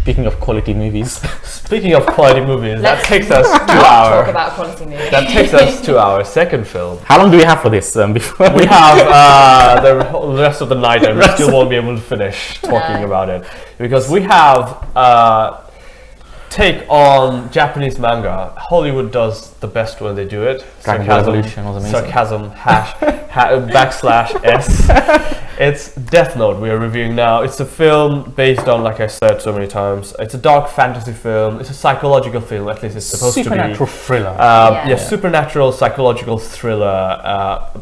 Speaking of quality movies. Speaking of quality movies, that takes us to talk about quality movies. That takes us to our second film. How long do we have for this? Before We have the rest of the night, and we still won't be able to finish talking about it because we have take on Japanese manga. Hollywood does the best when they do it. Dragon Ball Evolution was amazing. Sarcasm /S. It's Deathnote we are reviewing now. It's a film based on, like I said so many times, it's a dark fantasy film. It's a psychological film, at least it's supposed to be. Supernatural thriller. Supernatural psychological thriller.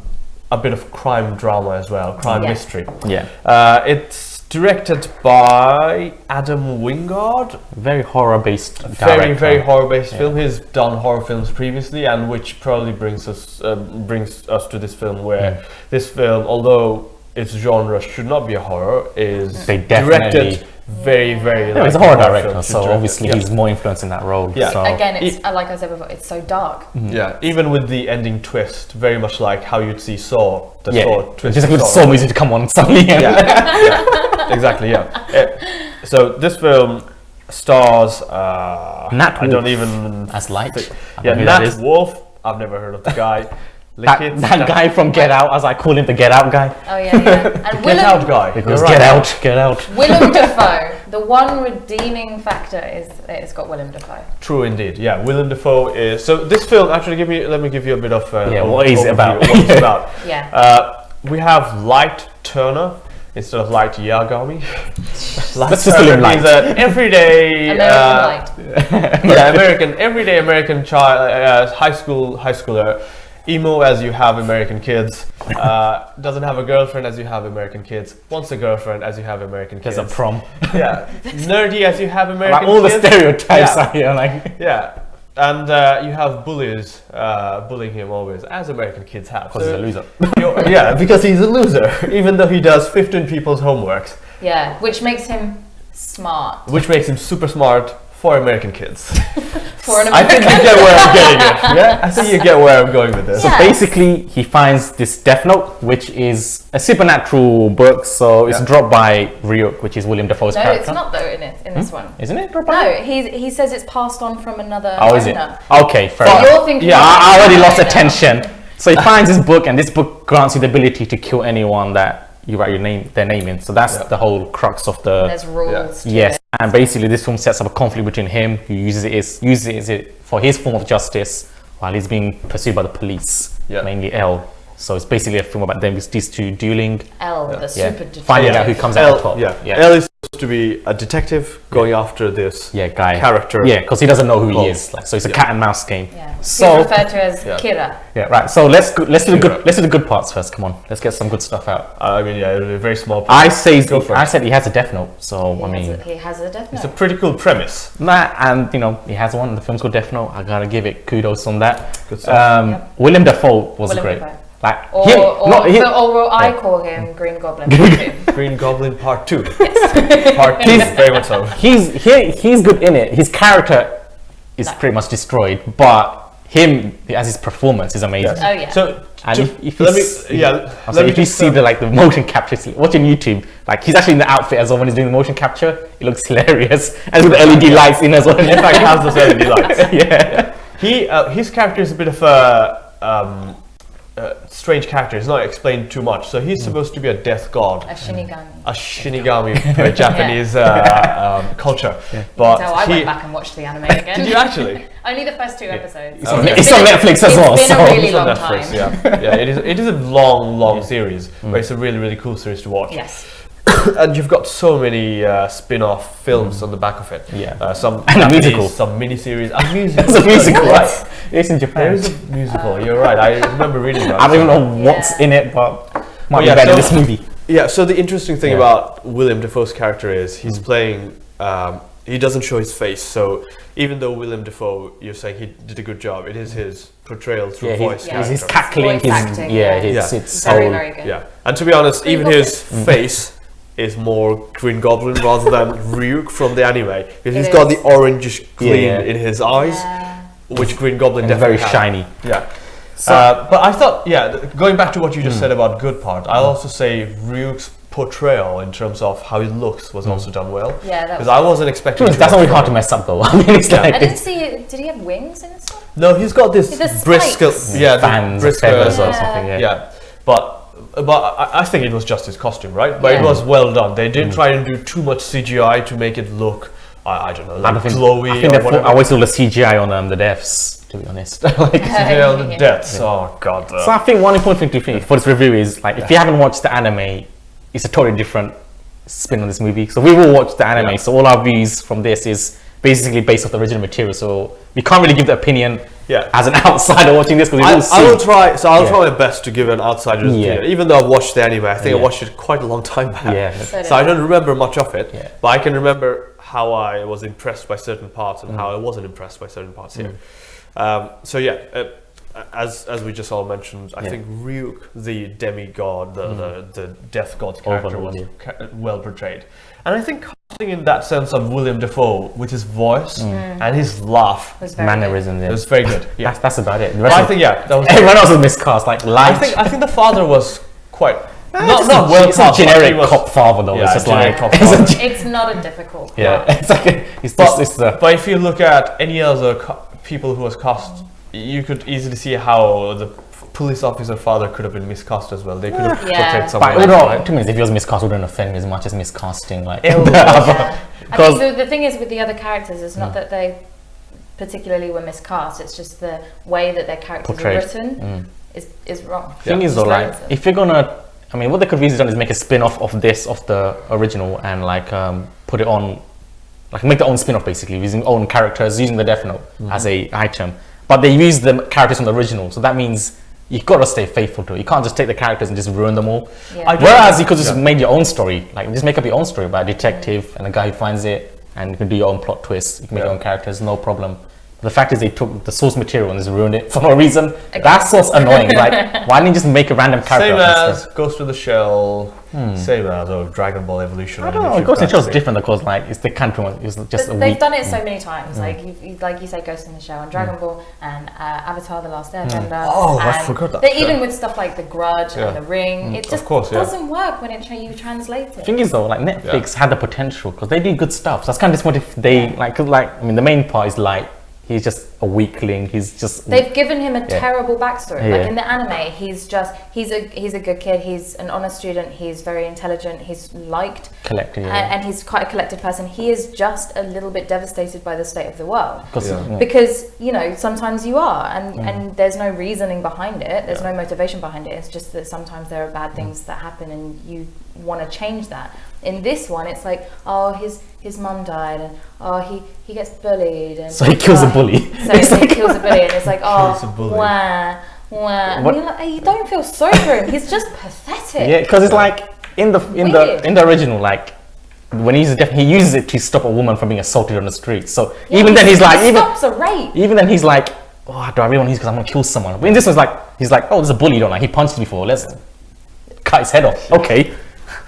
A bit of crime drama as well, crime mystery. Yeah. It's directed by Adam Wingard. Very horror-based director. Very horror-based film. He's done horror films previously, and which probably brings us to this film, where this film, although its genre should not be a horror, is directed very he's a horror director, so obviously he's more influenced in that role. Yeah. So. Again, it's like I said before, it's so dark. Yeah, even with the ending twist, very much like how you'd see Saw. Saw twist. Just with Saw music to come on suddenly. Exactly. So this film stars Nat I don't even as Light. Nat Wolff. I've never heard of the guy. That guy from Get Out, as I call him, the Get Out guy. Oh yeah. And Get Out guy. Because Get Out. Willem Dafoe. The one redeeming factor is it's got Willem Dafoe. True indeed. Yeah, Willem Dafoe is. So this film actually let me give you a bit of what is it about? What it's about. Yeah. We have Light Turner instead of Light Yagami. Let's just call him Light. He's an everyday Light. everyday American child, high schooler. Emo as you have American kids, doesn't have a girlfriend as you have American kids, wants a girlfriend as you have American kids. There's a prom. Yeah, nerdy as you have American kids. All the stereotypes are here, Yeah, and you have bullies bullying him always, as American kids have. Because he's a loser. Because he's a loser, even though he does 15 people's homeworks. Yeah, which makes him smart. Which makes him super smart for American kids. For an I think you get where I'm getting at. Yeah, I think you get where I'm going with this. So basically, he finds this Deathnote, which is a supernatural book. So it's dropped by Ryuk, which is William Dafoe's character. No, it's not though in this one. Isn't it dropped by? No, he says it's passed on from another Oh, is owner. it? Okay, fair enough. You're thinking I already lost attention. So he finds this book, and this book grants you the ability to kill anyone that you write their name in. So that's the whole crux of the. There's rules. To yes, it. and basically this film sets up a conflict between him, who uses it for his form of justice, while he's being pursued by the police, mainly L. So it's basically a film about them, these two dueling. L, the super detective. Finding out who comes out on top. L is supposed to be a detective going after this guy character. Yeah, because he doesn't know who he is. So it's a cat and mouse game. Yeah. So he's referred to as Kira. Yeah, right. So let's do the good parts first. Come on, let's get some good stuff out. I mean, a very small part. I said he has a Death Note. So He has a Death Note. It's a pretty cool premise. And he has one. The film's called Death Note. I gotta give it kudos on that. Good stuff. Willem Dafoe was great. Dafoe. Like I call him Green Goblin Part 2. Green Goblin Part 2. Yes. Part 2, very much so. He's good in it. His character is pretty much destroyed, but him as his performance is amazing. Yes. Oh yeah. So if you see the motion capture, watching YouTube, like he's actually in the outfit as well when he's doing the motion capture. It looks hilarious, and with the LED lights in as well. In fact, he has those LED lights. His character is a bit of a strange character. It's not explained too much. So he's supposed to be a death god. A Shinigami. A Shinigami for Japanese culture. Yeah. But so I went back and watched the anime again. Did you actually? Only the first 2 episodes. It's on Netflix as well. It's been a really it's on long Netflix, time. Yeah. It is a long series, but it's a really cool series to watch. Yes. And you've got so many spin-off films on the back of it. Yeah. Some and a musical. Some miniseries. A musical. There's a musical, right? It's in Japan. There is a musical. You're right. I remember reading about it. I don't even know what's in it, but might be better than this movie. Yeah. So the interesting thing about Willem Dafoe's character is he's playing. He doesn't show his face. So even though Willem Dafoe, you're saying he did a good job, it is his portrayal through voice. His cackling. It's very good. Yeah. And to be honest, even his face is more Green Goblin rather than Ryuk from the anime, because he's got the orangish gleam in his eyes, which Green Goblin definitely very shiny. Yeah. So, but I thought, going back to what you just said about good part, I'll also say Ryuk's portrayal in terms of how he looks was also done well. Yeah, because I wasn't expecting. That's not really hard to mess up though. I mean, it's like I didn't see it. Did he have wings in his stuff? No, he's got this brisket, fans, feathers or something. Yeah. But I think it was just his costume, right? But it was well done. They didn't try and do too much CGI to make it look, I don't know, like glowy. I think I always saw the CGI on the deaths, to be honest. Like CGI on the deaths. Oh god. So I think one important thing for this review is like if you haven't watched the anime, it's a totally different spin on this movie. So we will watch the anime. So all our views from this is basically based off the original material. So we can't really give the opinion as an outsider watching this because I will try. So I'll try my best to give an outsider's opinion. Even though I watched the anime, I think I watched it quite a long time back. So I don't remember much of it. But I can remember how I was impressed by certain parts and how I wasn't impressed by certain parts here. As we just all mentioned, I think Ryuk, the demigod, the death god's character, was well portrayed. And I think casting in that sense of Willem Dafoe with his voice and his laugh, mannerisms, it was very good. Yeah, that's about it. I think that was everyone else was miscast. Like I think the father was quite not well cast. Generic cop father though. It's just like it's not a difficult. It's like but if you look at any other people who was cast, you could easily see how the police officer father could have been miscast as well. They could have portrayed someone else, right? 2 minutes, if he was miscast, wouldn't offend me as much as miscasting. Like, I think the thing is with the other characters, it's not that they particularly were miscast. It's just the way that their characters are written is wrong. Thing is, though, like if you're gonna, I mean, what they could have easily done is make a spin-off of this, of the original, and like put it on, like make their own spin-off basically, using own characters, using the Deathnote as a item. But they use the characters from the original, so that means you've got to stay faithful to it. You can't just take the characters and just ruin them all. Whereas you could just make your own story, like just make up your own story about a detective and a guy who finds it, and you can do your own plot twists. You can make your own characters, no problem. The fact is they took the source material and just ruined it for no reason. That's what's annoying. Like, why didn't you just make a random character? Same as Ghost in the Shell. Same as Dragon Ball Evolution. I don't know. Ghost in the Shell is different because like it's the country one. It's just they've done it so many times. Like you say, Ghost in the Shell and Dragon Ball and Avatar: The Last Airbender. Oh, I forgot that. Even with stuff like The Grudge and The Ring, it just doesn't work when you translate it. The thing is though, like Netflix had the potential because they do good stuff. So that's kind of disappointing if they I mean, the main part is like. He's just a weakling. They've given him a terrible backstory. Like in the anime, he's a good kid. He's an honest student. He's very intelligent. He's liked, collected, and he's quite a collected person. He is just a little bit devastated by the state of the world because sometimes you are, and there's no reasoning behind it. There's no motivation behind it. It's just that sometimes there are bad things that happen, and you want to change that. In this one, it's like, his mum died, and he gets bullied, and so he kills a bully. So he kills a bully, and it's like, wah. And you're like, you don't feel sorry for him. He's just pathetic. Yeah, because it's like in the original, like when he uses it to stop a woman from being assaulted on the street. So even then he's like, stops a rape. Even then he's like, do I really want to use because I'm gonna kill someone? But in this one's like, he's like, there's a bully, don't I? He punched me before. Let's cut his head off. Okay.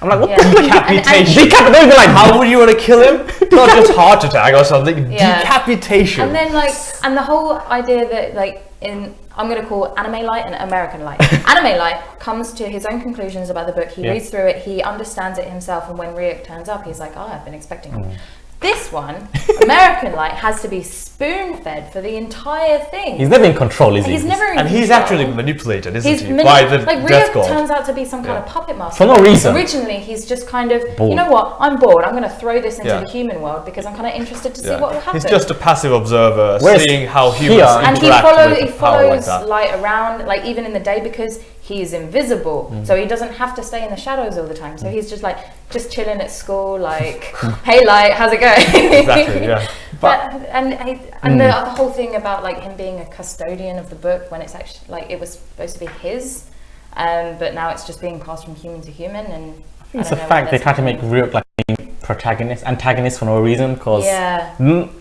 I'm like, what the decapitation? How would you want to kill him? Not just heart attack or something. Decapitation. And then and the whole idea that I'm going to call Anime Light and American Light. Anime Light comes to his own conclusions about the book. He reads through it. He understands it himself. And when Ryuk turns up, he's like, I've been expecting him. This one, American Light, has to be spoon-fed for the entire thing. He's never in control, is he? He's never in control. And he's actually manipulated, isn't he? By the death god. Ryuk turns out to be some kind of puppet master. For no reason. Originally, he's just kind of, you know what, I'm bored. I'm going to throw this into the human world because I'm kind of interested to see what will happen. He's just a passive observer, seeing how humans interact and he follows Light around, like even in the day, because he's invisible, so he doesn't have to stay in the shadows all the time. So he's just chilling at school, like, hey Light, how's it going? Exactly, yeah. And the whole thing about like him being a custodian of the book when it's actually like it was supposed to be his, but now it's just being passed from human to human. And it's a fact they tried to make Ryuk like antagonist for no reason because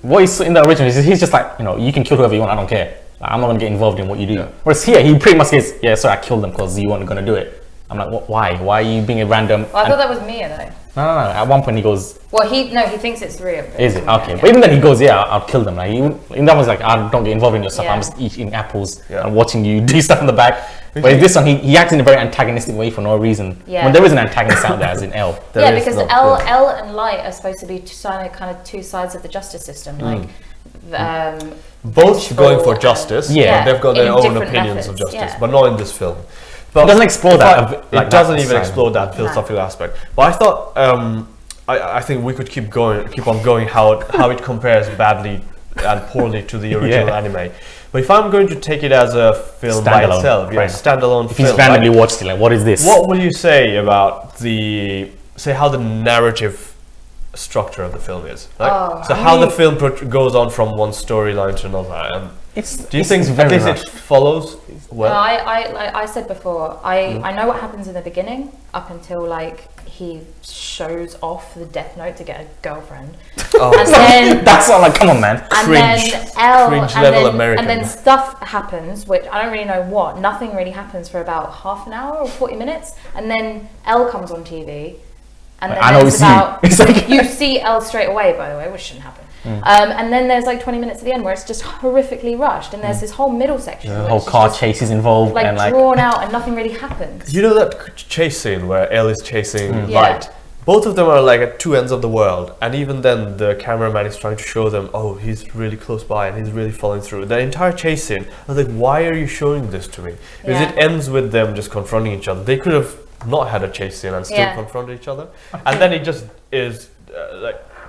what he's in the original is he's just like, you can kill whoever you want, I don't care. I'm not going to get involved in what you do. Whereas here, he pretty much says, sorry, I killed them because you weren't going to do it. I'm like, why? Why are you being a random... Well, I thought that was Mia, though. No. At one point, he goes... Well, he thinks it's Ryuk. Is it? Okay. But even then, he goes, I'll kill them. Like, in that one's like, I don't get involved in your stuff. I'm just eating apples and watching you do stuff in the back. But in this one, he acts in a very antagonistic way for no reason. Yeah. When there is an antagonist out there, as in L. Because L and Light are supposed to be kind of two sides of the justice system. Like, both going for justice. Yeah. They've got their own different opinions of methods, justice, but not in this film. But it doesn't explore that. It doesn't even explore that philosophical aspect. But I thought, I think we could keep on going how it compares badly and poorly to the original anime. But if I'm going to take it as a film by itself, standalone if film. If you randomly watched it, like, what is this? What will you say about how the narrative structure of the film is? Like, how the film goes on from one storyline to another. Do you think at least it follows well? I said before, I know what happens in the beginning up until like he shows off the Deathnote to get a girlfriend. And then that's not like, come on, man. And cringe level American. And then stuff happens, which I don't really know what. Nothing really happens for about half an hour or 40 minutes, and then L comes on TV. And then it's like you see Elle straight away, by the way, which shouldn't happen. And then there's like 20 minutes at the end where it's just horrifically rushed, and there's this whole middle section. The whole car chase is involved, like and drawn out, and nothing really happens. You know that chase scene where Elle is chasing Light? Both of them are like at two ends of the world, and even then the cameraman is trying to show them, oh, he's really close by and he's really following through. The entire chase scene, I was like, why are you showing this to me? Because it ends with them just confronting each other. They could have not had a chase scene and still confronted each other, and then it just is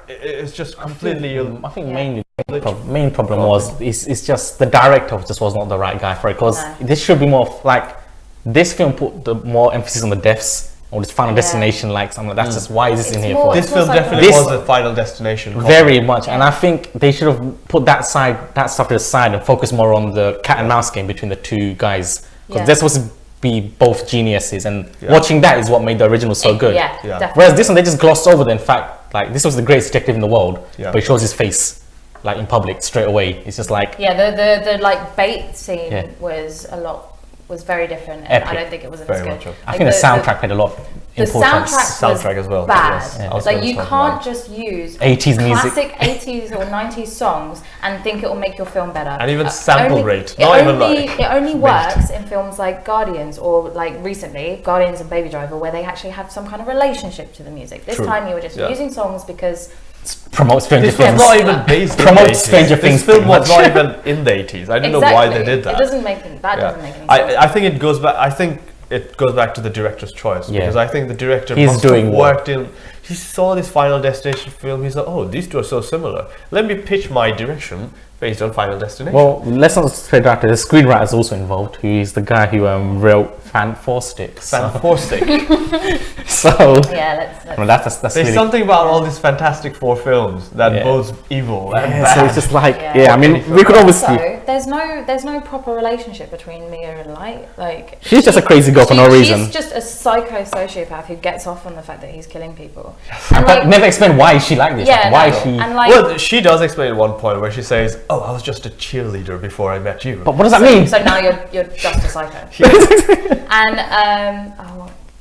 it's just completely. I think mainly the main problem was it's just the director just was not the right guy for it, because this should be more like this film put the more emphasis on the deaths or this Final Destination, like something like that's just why is this in here for? This film definitely was a Final Destination. Very much, and I think they should have put that stuff to the side and focus more on the cat and mouse game between the two guys, because they're supposed to be both geniuses, and watching that is what made the original so good. Whereas this one, they just glossed over the fact, like, this was the greatest detective in the world, but he shows his face like in public straight away. It's just like the like bait scene was very different, and I don't think it was as good. I think the soundtrack played a lot. The soundtrack as well. Bad. Like, you can't just use 80s music, classic 80s or 90s songs and think it will make your film better. And even sample rate. It only works in films like Guardians, or like recently Guardians and Baby Driver, where they actually have some kind of relationship to the music. This time you were just using songs because promote Stranger Things. It's not even based promote Stranger Things. This film was not even in the 80s. I don't know why they did that. It doesn't make any sense. I think it goes back. I think it goes back to the director's choice, because I think the director he saw this Final Destination film. He's like, oh, these two are so similar. Let me pitch my direction based on Final Destination. Well, let's not say director. The screenwriter is also involved, who is the guy who wrote Fantastic. So that's there's really something about all these Fantastic Four films that both evil and bad. So it's just like I mean, we could obviously there's no proper relationship between Mia and Light. Like, she's just a crazy girl for no reason. She's just a psycho sociopath who gets off on the fact that he's killing people. And but never explain why is she like this. Why is she? And like, well, she does explain at one point where she says, "Oh, I was just a cheerleader before I met you." But what does that mean? So now you're just a psycho.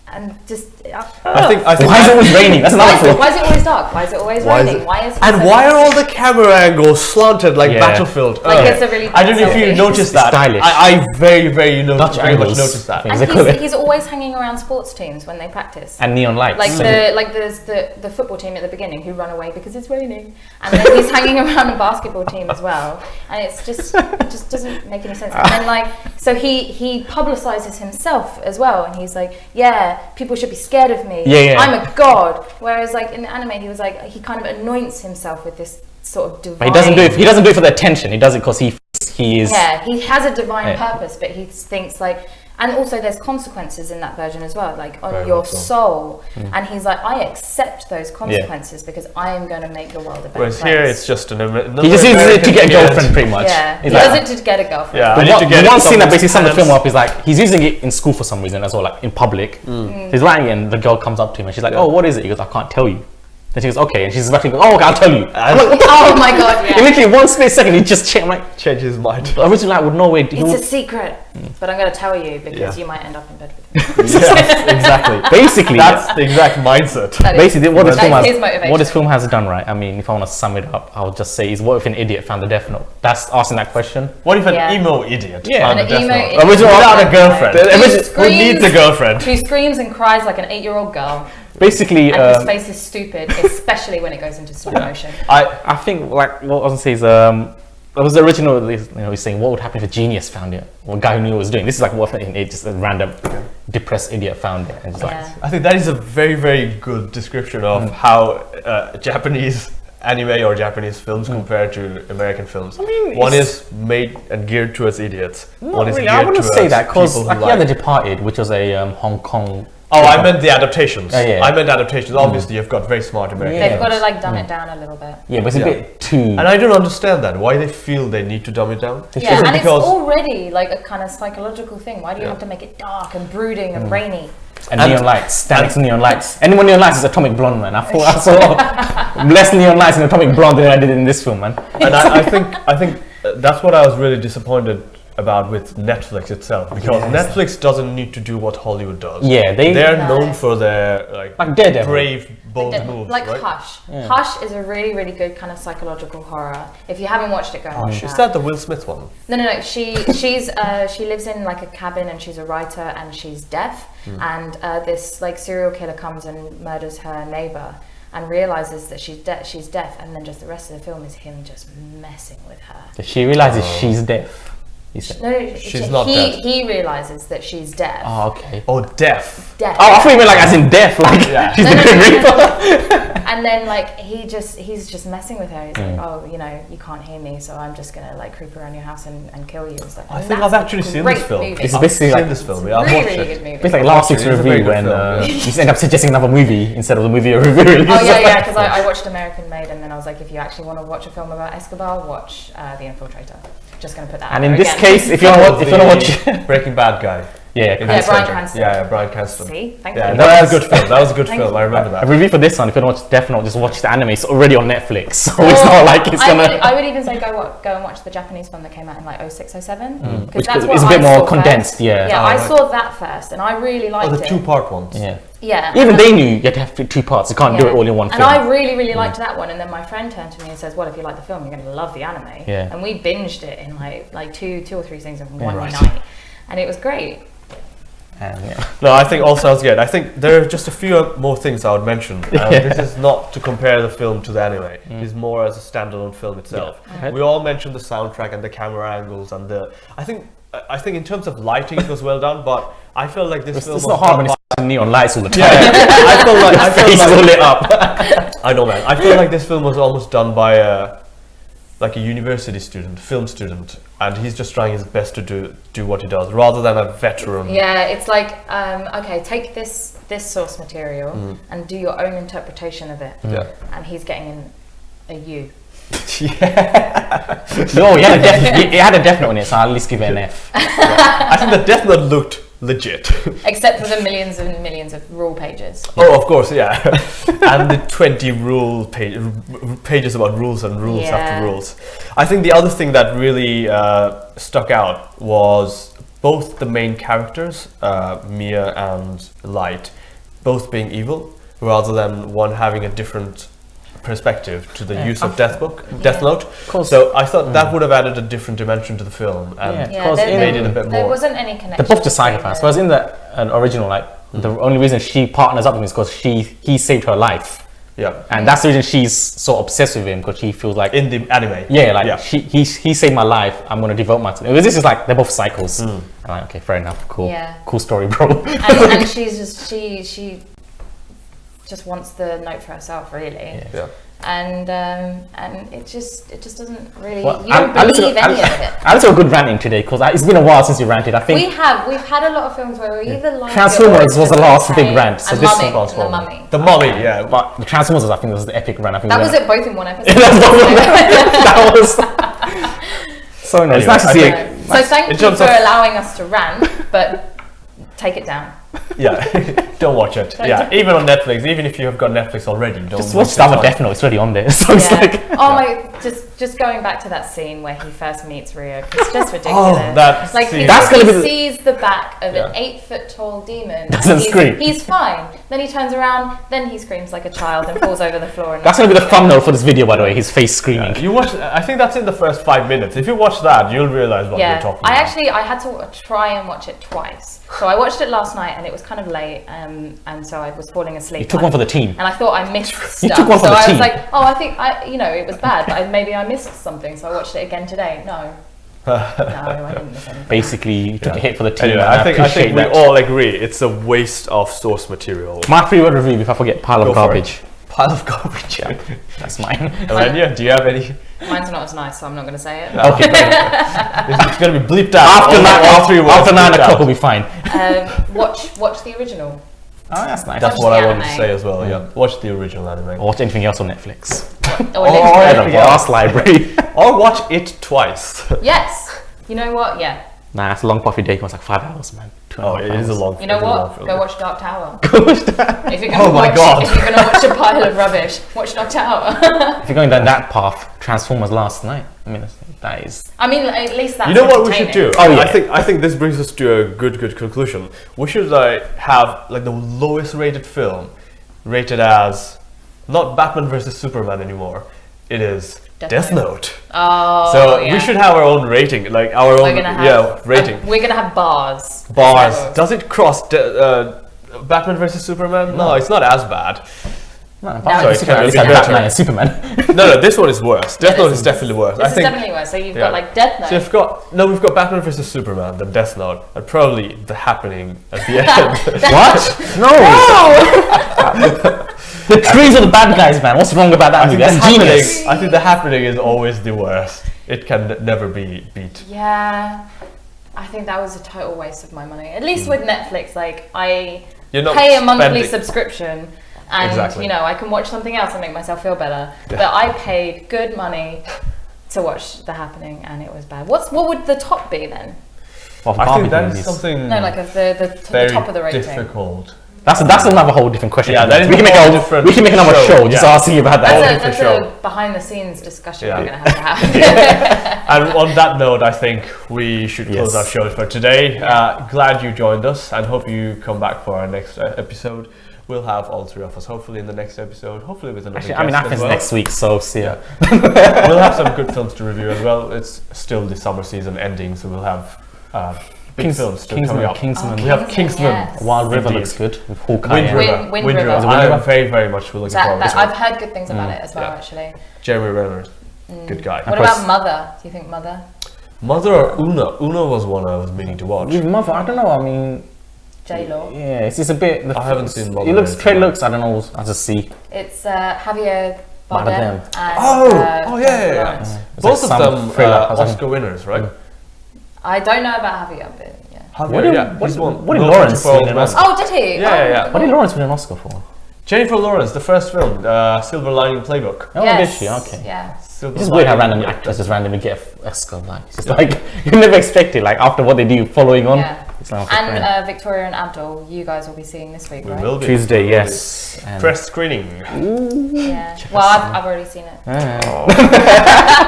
And just I think why is it always raining? That's another thing. Why is it always dark? Why is it always raining? Why is why are all the camera angles slanted like Battlefield? Like it's a really I don't know if you noticed that. Stylish. I very much noticed that. And he's always hanging around sports teams when they practice. And neon lights. Like there's the football team at the beginning who run away because it's raining, and then he's hanging around a basketball team as well, and it just doesn't make any sense. And then so he publicizes himself as well, and he's like, people should be scared of me. I'm a god. Whereas like in the anime, he was like, he kind of anoints himself with this sort of divine. But he doesn't do it for the attention. He does it because he is. Yeah, he has a divine purpose, but he thinks like. And also there's consequences in that version as well, like on your soul. And he's like, I accept those consequences because I am going to make the world a better place. Whereas here it's just he just uses it to get a girlfriend, pretty much. Yeah, he does it to get a girlfriend. The one scene that basically sums the film up is like, he's using it in school for some reason as well, like in public. He's writing it and the girl comes up to him and she's like, oh, what is it? He goes, I can't tell you. Then she goes, okay, and she's about to go, oh, okay, I'll tell you. I'm like, Oh my god, yeah. literally 1 split second, he just changed. I'm like, Change his mind. the original like would no way. It's a secret, but I'm going to tell you because you might end up in bed with him. Yes, exactly. Basically, That's the exact mindset. basically what this that is his motivation. what this film has done, right? I mean, if I want to sum it up, I'll just say is what if an idiot found the Death Note? That's asking that question. What if an Yeah. emo idiot Yeah. found An a Death emo Note? idiot. Without a girlfriend. Who Who needs a girlfriend? Who screams and cries like an 8-year-old girl, Basically, and his face is stupid, especially when it goes into slow motion. I think like what I was gonna say is it was the original. He's saying what would happen if a genius found it, or a guy who knew what was doing. This is like what if just a random depressed idiot found it, and just like I think that is a very, very good description of how Japanese anime or Japanese films compare to American films. I mean, one is made and geared towards idiots. One is really, geared I wouldn't towards say that because people who like yeah, The Departed, which was a Hong Kong. Oh, I meant the adaptations. Yeah. I meant adaptations. Obviously, you've got very smart Americans. Yeah. They've got to like dumb it down a little bit. Yeah, but it's a bit too. And I don't understand that. Why they feel they need to dumb it down? Yeah, and it's because already like a kind of psychological thing. Why do you have to make it dark and brooding and rainy? And neon lights, standing neon lights. Anyone neon lights is Atomic Blonde, man. I saw less neon lights in Atomic Blonde than I did in this film, man. and I think that's what I was really disappointed about with Netflix itself, because Netflix doesn't need to do what Hollywood does. Yeah, they're known for their like Daredevil. brave, bold moves, Like right? Hush. Hush is a really, really good kind of psychological horror. If you haven't watched it, go and watch Is that the Will Smith one? No. She lives in like a cabin and she's a writer and she's deaf. And this like serial killer comes and murders her neighbor and realizes that she's deaf. And then just the rest of the film is him just messing with her. She realizes she's deaf. No, She's not deaf. He realizes that she's deaf. Oh, okay. Oh, deaf. Deaf. Oh, I thought you meant like as in deaf, like she's the Grim Reaper. And then like he's just messing with her. He's like, oh, you can't hear me, so I'm just gonna like creep around your house and kill you. It's like, I think I've actually seen this film. Movie. It's basically like this film. It's I've really, watched really it. good movie. it's like last week's It's a very review good when film, you just end up suggesting another movie instead of the movie you're reviewing. Oh yeah, because I watched American Made, and then I was like, if you actually want to watch a film about Escobar, watch The Infiltrator. Just gonna put that. And out in there this again. case, if you want to watch, Breaking Bad guy. yeah, In Yeah, the Bryan center. Cranston. Yeah, Bryan Cranston. See, thank Yeah, you. that was a good film. That was a good Thank film. you. I remember a that. review for this one. If you don't watch Death Note, just watch the anime. It's already on Netflix, so it's not like it's gonna. I would even say go and watch the Japanese one that came out in like 06, 07. Which that's is what a bit I more saw condensed, first. yeah. Yeah, Oh, I right. saw that first, and I really liked Oh, the it. 2-part ones. Yeah. Yeah. Even they knew you had to have 2 parts. You can't do Yeah. it all in one And film. I really, really liked that one. And then my friend turned to me and says, "Well, if you like the film, you're going to love the anime." Yeah. And we binged it in like two or three seasons in one Right. night, and it was great. And, yeah. No, I think all sounds good. I think there are just a few more things I would mention. This is not to compare the film to the anime. It's more as a standalone film itself. Yeah. We all mentioned the soundtrack and the camera angles and the. I think in terms of lighting, it was well done, but I feel like this film It's was not hard done when it's neon lights all the time. Yeah, I feel like Face is all lit up. I know, man. I feel like this film was almost done by a university student, film student, and he's just trying his best to do what he does, rather than a veteran. Yeah, it's like okay, take this source material and do your own interpretation of it. Yeah. And he's getting a U. No, it had a Death Note in it, so I'll at least give it an F. I think the Death Note looked legit. Except for the millions and millions of rule pages. Oh, of course, yeah. And the 20 pages about rules and rules after rules. I think the other thing that really stuck out was both the main characters, Mia and Light, both being evil, rather than one having a different perspective to the use of Deathnote. So I thought that would have added a different dimension to the film and made it a bit more. There wasn't any connection. They're both just psychopaths. Whereas in the original, like the only reason she partners up with him is because he saved her life. Yeah. And that's the reason she's so obsessed with him, because she feels like in the anime. Yeah, like he saved my life. I'm gonna devote myself. This is like they're both cycles. And I'm like, okay, fair enough. Cool. Yeah. Cool story, bro. And she's just she just wants the note for herself, really. Yeah. And it just doesn't really. Well, you don't believe any of it. I listened to a good ranting today because it's been a while since you ranted. I think We've had a lot of films where we either like Transformers was the last big rant. So and this Mummy, was and the Mummy. The Mummy, yeah. But the Transformers, I think, was the epic rant. I think That was it both in one episode. that was so nice. It's nice to see it. So thank you for allowing us to rant, but take it down. Yeah, don't watch it. Yeah, even on Netflix, even if you have got Netflix already, don't just watch Star Deathnote. It's already on there. So it's like, oh my, just going back to that scene where he first meets Rio, it's just ridiculous. That like scene. that's gonna be sees the back of an 8-foot tall demon. Doesn't scream. He's fine. Then he turns around. Then he screams like a child and falls over the floor. And that's gonna be the thumbnail for this video, by the way. His face screaming. Yeah, you watch. I think that's in the first 5 minutes. If you watch that, you'll realize what we're talking about. I had to try and watch it twice. So I watched it last night and it was kind of late, and so I was falling asleep. You took one for the team. And I thought I missed stuff. You took one for the team. I was like, oh, I think it was bad, but maybe I missed something. So I watched it again today. No, I didn't miss anything. Basically, you took a hit for the team. Anyway, I think we all agree it's a waste of source material. My 3-word review, if I forget, pile of garbage. Pile of garbage. Yeah, that's mine. Amanda, do you have any? Mine's not as nice, so I'm not going to say it. Okay, it's going to be bleeped out. After 9 o'clock will be fine. Watch the original. Oh, that's nice. That's what I wanted to say as well. Yeah, watch the original anime. Or watch anything else on Netflix. Or the vast library. Or watch it twice. Yes. You know what? Yeah. Nah, it's a long puffy day. It's like 5 hours, man. It is a long. You know what? Go watch Dark Tower. Go watch that. If you're gonna if you're gonna watch a pile of rubbish, watch Dark Tower. If you're going down that path, Transformers last night. I mean, that is. I mean, at least that's. You know what we should do? Oh yeah. I think this brings us to a good conclusion. We should have the lowest rated film, rated as not Batman versus Superman anymore. It is Deathnote. Oh, so we should have our own rating, like our own rating. We're gonna have bars. Does it cross Batman versus Superman? No, it's not as bad. No, Batman and Superman. No, this one is worse. Deathnote is definitely worse. This is definitely worse. So you've got like Deathnote. So we've got Batman versus Superman, then Deathnote, and probably The Happening at the end. What? No. The trees are the bad guys, man. What's wrong about that movie? That's genius. I think The Happening is always the worst. It can never be beat. Yeah, I think that was a total waste of my money. At least with Netflix, like I pay a monthly subscription. And I can watch something else and make myself feel better. Yeah. But I paid good money to watch The Happening, and it was bad. What would the top be then? Well, I think that's something. No, like the top of the rating. Difficult. That's another whole different question. Yeah, that is we can make another show just asking you about that. That's a behind the scenes discussion we're going to have. And on that note, I think we should close our show for today. Glad you joined us, and hope you come back for our next episode. We'll have all three of us hopefully in the next episode, hopefully with another guest. Happens next week, so see ya. We'll have some good films to review as well. It's still the summer season ending, so we'll have big films still coming up. Kingsman. We have Kingsman. Yes. Wild River looks good with Hawkeye. Wind River. I'm very, very much looking forward to it. I've heard good things about it as well, actually. Jeremy Renner, good guy. What about Mother? Do you think Mother? Mother or Una? Una was one I was meaning to watch. With Mother, I don't know. I mean, J-Lo. Yeah, it's just a bit. I haven't seen Mother. Trailer looks. I don't know. I just see. It's Javier Bardem. Yeah. Both of them Oscar winners, right? I don't know about Javier, but What did Lawrence win an Oscar? Oh, did he? Yeah. What did Lawrence win an Oscar for? Jennifer Lawrence, the first film, Silver Lining Playbook. Oh, did she? Okay. Yeah. It's just weird how random actors just randomly get an Oscar. Like, it's just like you never expect it. Like after what they do, following on. Yeah. And Victoria and Abdul, you guys will be seeing this week, right? We will be. Tuesday, yes. Press screening. Yeah. Well, I've already seen it.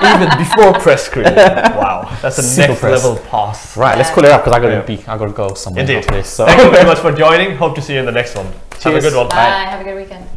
Even before press screening. Wow, that's a next level pass. Right, let's call it up because I gotta go somewhere. Indeed. After this, so. Thank you very much for joining. Hope to see you in the next one. Cheers. Have a good one. Bye. Have a good weekend.